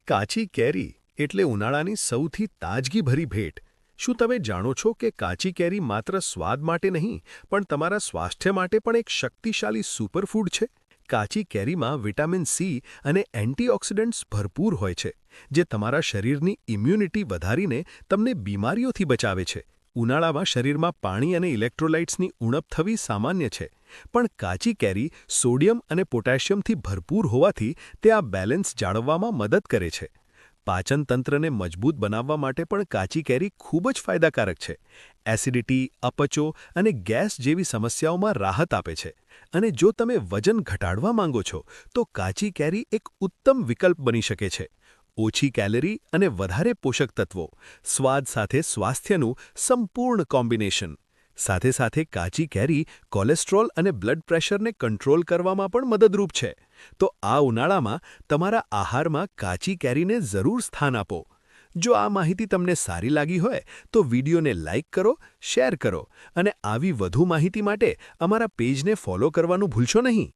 કાચી કેરી એટલે ઉનાળાની સૌથી તાજગીભરી ભેટ. શું તમે જાણો છો કે કાચી કેરી માત્ર સ્વાદ માટે નહીં, પણ તમારા સ્વાસ્થ્ય માટે પણ એક શક્તિશાળી સુપરફૂડ છે? કાચી કેરીમાં વિટામિન સી અને એન્ટીઓક્સિડન્ટ્સ ભરપૂર હોય છે, જે તમારા શરીરની ઇમ્યુનિટી વધારીને તમને બીમારીઓથી બચાવે છે. ઉનાળામાં શરીરમાં પાણી અને ઇલેક્ટ્રોલાઇટ્સની ઉણપ થવી સામાન્ય છે, પણ કાચી કેરી સોડિયમ અને પોટેશિયમથી ભરપૂર હોવાથી તે આ બેલેન્સ જાળવવામાં મદદ કરે છે. પાચન તંત્રને મજબૂત બનાવવા માટે પણ કાચી કેરી ખૂબ જ ફાયદાકારક છે. એસિડિટી, અપચો અને ગેસ જેવી સમસ્યાઓમાં રાહત આપે છે. અને જો તમે વજન ઘટાડવા માંગો છો, તો કાચી કેરી એક ઉત્તમ વિકલ્પ બની શકે છે. ઓછી કેલરી અને વધારે પોષક તત્વો, સ્વાદ સાથે સ્વાસ્થ્યનું સંપૂર્ણ કોમ્બિનેશન. સાથે સાથે કાચી કેરી કોલેસ્ટ્રોલ અને બ્લડ પ્રેશરને કંટ્રોલ કરવામાં પણ મદદરૂપ છે. તો આ ઉનાળામાં તમારા આહારમાં કાચી કેરીને જરૂર સ્થાન આપો. જો આ માહિતી તમને સારી લાગી હોય, તો વિડીયોને લાઇક કરો, શેર કરો અને આવી વધુ માહિતી માટે અમારા પેજને ફોલો કરવાનું ભૂલશો નહીં.